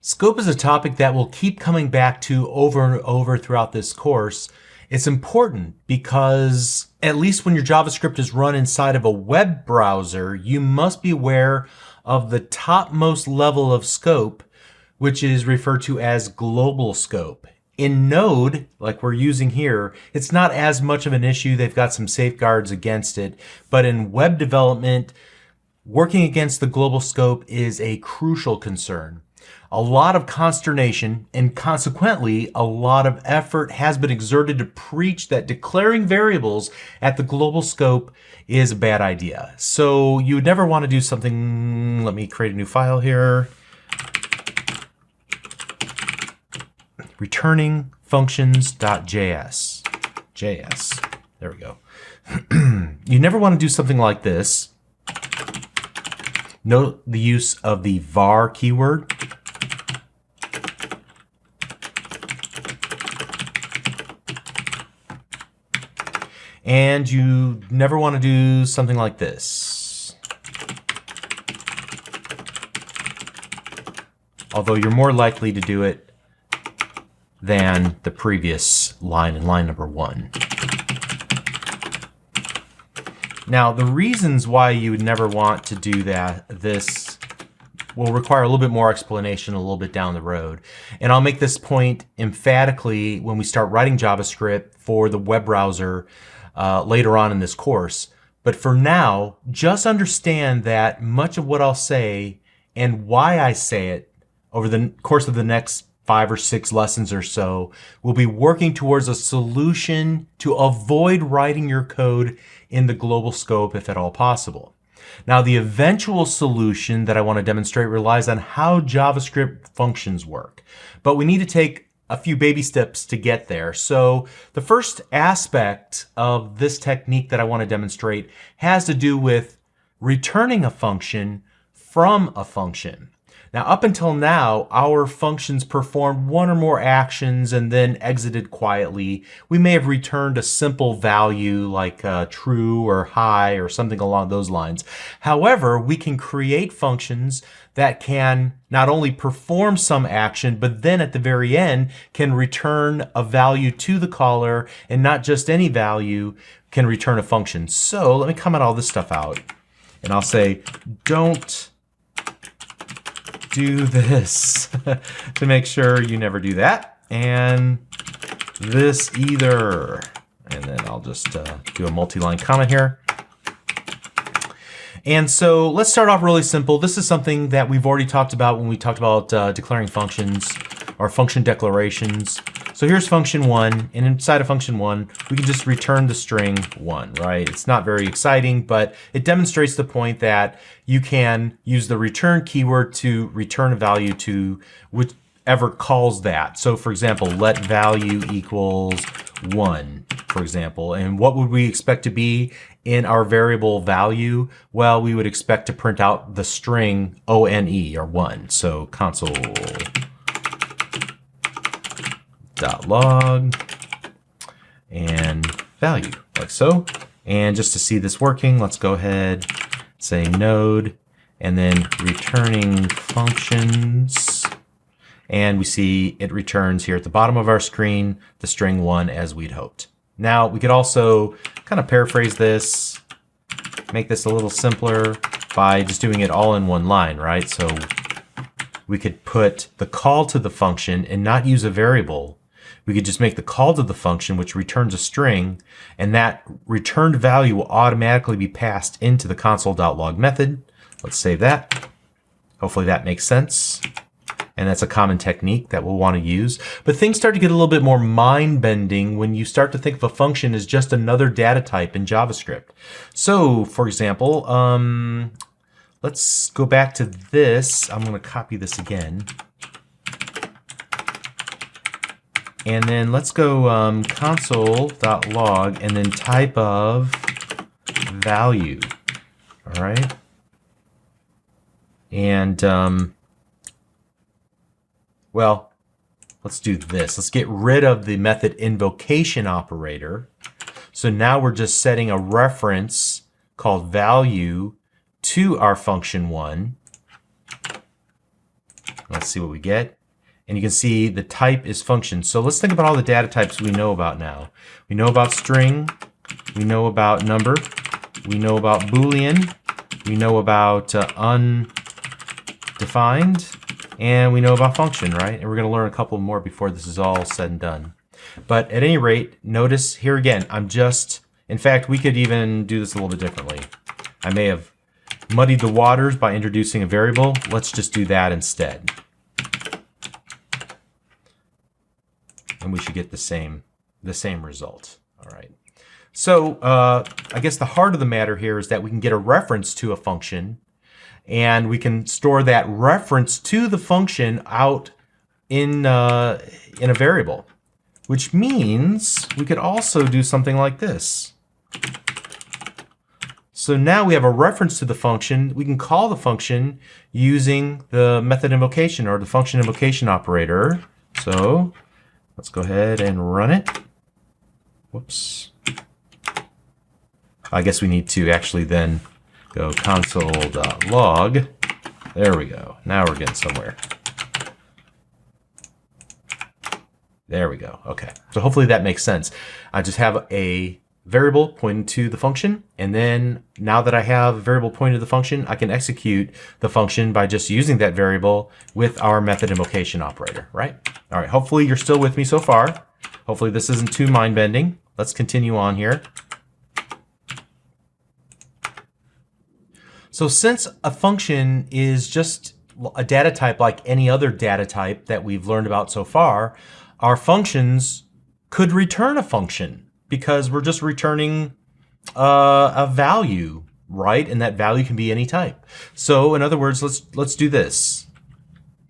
Scope is a topic that we'll keep coming back to over and over throughout this course. It's important because at least when your JavaScript is run inside of a web browser, you must be aware of the topmost level of scope, which is referred to as global scope. In Node, like we're using here, it's not as much of an issue. They've got some safeguards against it. But in web development, working against the global scope is a crucial concern. A lot of consternation and consequently a lot of effort has been exerted to preach that declaring variables at the global scope is a bad idea. So you would never want to do something. Let me create a new file here. Returning functions.js. JS. There we go. You never want to do something like this. Note the use of the var keyword. And you never want to do something like this. Although you're more likely to do it than the previous line in line number 1. Now, the reasons why you would never want to do this will require a little bit more explanation a little bit down the road. And I'll make this point emphatically when we start writing JavaScript for the web browser later on in this course. But for now, just understand that much of what I'll say and why I say it over the course of the next 5 or 6 lessons or so will be working towards a solution to avoid writing your code in the global scope if at all possible. Now, the eventual solution that I want to demonstrate relies on how JavaScript functions work, but we need to take a few baby steps to get there. So the first aspect of this technique that I want to demonstrate has to do with returning a function from a function. Now, up until now, our functions performed one or more actions and then exited quietly. We may have returned a simple value like true or high or something along those lines. However, we can create functions that can not only perform some action, but then at the very end can return a value to the caller, and not just any value, can return a function. So let me comment all this stuff out, and I'll say, don't do this to make sure you never do that, and this either. And then I'll just do a multi-line comment here. And so let's start off really simple. This is something that we've already talked about when we talked about declaring functions or function declarations. So here's function 1, and inside of function 1, we can just return the string 1, right? It's not very exciting, but it demonstrates the point that you can use the return keyword to return a value to whichever calls that. So for example, let value equals 1, for example. And what would we expect to be in our variable value? Well, we would expect to print out the string ONE or 1. So console.log and value, like so. And just to see this working, let's go ahead, say node, and then returning functions. And we see it returns here at the bottom of our screen the string 1 as we'd hoped. Now, we could also kind of paraphrase this, make this a little simpler by just doing it all in one line, right? So we could put the call to the function and not use a variable. We could just make the call to the function, which returns a string, and that returned value will automatically be passed into the console.log method. Let's save that. Hopefully that makes sense. And that's a common technique that we'll want to use. But things start to get a little bit more mind-bending when you start to think of a function as just another data type in JavaScript. So, for example, let's go back to this. I'm going to copy this again. And then let's go console.log and then type of value. All right. And well, let's do this. Let's get rid of the method invocation operator. So now we're just setting a reference called value to our function 1. Let's see what we get. And you can see the type is function. So let's think about all the data types we know about now. We know about string, we know about number, we know about Boolean, we know about undefined, and we know about function, right? And we're going to learn a couple more before this is all said and done. But at any rate, notice here again, in fact, we could even do this a little bit differently. I may have muddied the waters by introducing a variable. Let's just do that instead. And we should get the same result. All right. So I guess the heart of the matter here is that we can get a reference to a function, and we can store that reference to the function out in a variable, which means we could also do something like this. So now we have a reference to the function. We can call the function using the method invocation or the function invocation operator. So let's go ahead and run it. Whoops. I guess we need to actually then go console.log. There we go. Now we're getting somewhere. There we go. Okay. So hopefully that makes sense. I just have a variable pointing to the function, and then now that I have a variable pointing to the function, I can execute the function by just using that variable with our method invocation operator, right? All right. Hopefully you're still with me so far. Hopefully this isn't too mind-bending. Let's continue on here. So since a function is just a data type like any other data type that we've learned about so far, our functions could return a function because we're just returning a value, right? And that value can be any type. So in other words, let's do this.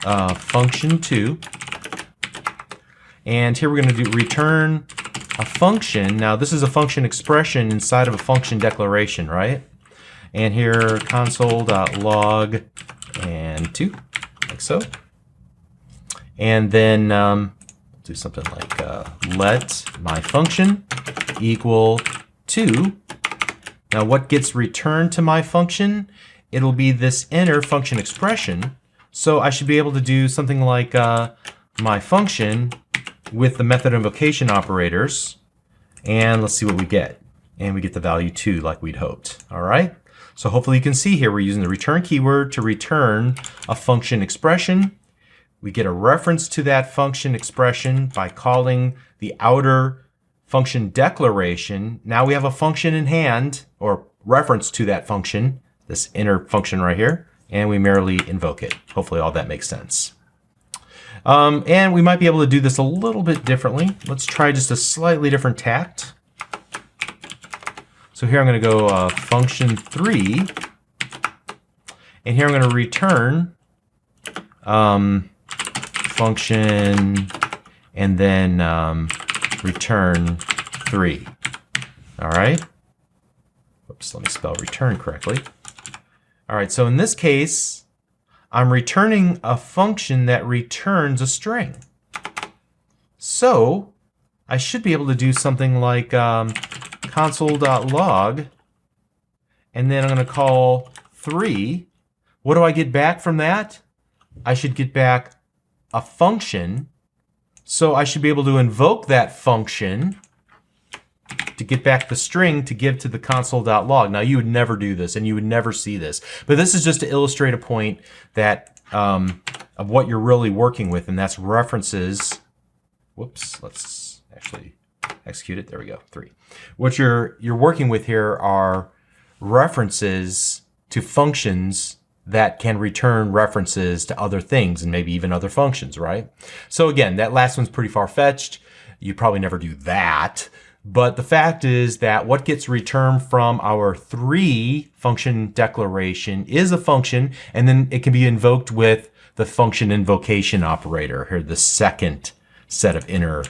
Function2. And here we're going to do return a function. Now this is a function expression inside of a function declaration, right? And here console.log and 2, like so. And then do something like let my function equal 2. Now what gets returned to my function? It'll be this inner function expression. So I should be able to do something like my function with the method invocation operators. And let's see what we get. And we get the value 2 like we'd hoped. All right. So hopefully you can see here we're using the return keyword to return a function expression. We get a reference to that function expression by calling the outer function declaration. Now we have a function in hand, or reference to that function, this inner function right here, and we merely invoke it. Hopefully all that makes sense. And we might be able to do this a little bit differently. Let's try just a slightly different tact. So here I'm going to go function3, and here I'm going to return function and then return 3. All right. Oops, let me spell return correctly. All right, so in this case, I'm returning a function that returns a string. So I should be able to do something like console.log, and then I'm going to call 3. What do I get back from that? I should get back a function. So I should be able to invoke that function to get back the string to give to the console.log. Now you would never do this and you would never see this, but this is just to illustrate a point that of what you're really working with, and that's references. Whoops, let's actually execute it. There we go, 3. What you're working with here are references to functions that can return references to other things and maybe even other functions, right? So again, that last one's pretty far-fetched. You probably never do that. But the fact is that what gets returned from our 3 function declaration is a function, and then it can be invoked with the function invocation operator here, the second set of inner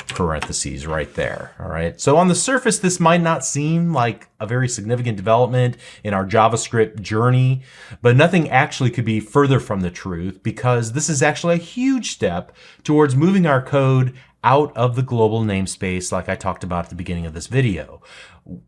parentheses right there. All right. So on the surface, this might not seem like a very significant development in our JavaScript journey, but nothing actually could be further from the truth, because this is actually a huge step towards moving our code out of the global namespace like I talked about at the beginning of this video.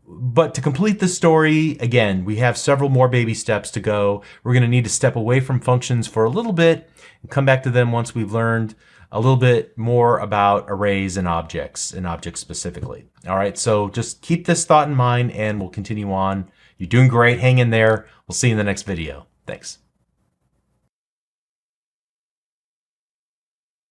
But to complete the story, again, we have several more baby steps to go. We're going to need to step away from functions for a little bit and come back to them once we've learned a little bit more about arrays and objects specifically. All right, so just keep this thought in mind and we'll continue on. You're doing great. Hang in there. We'll see you in the next video. Thanks.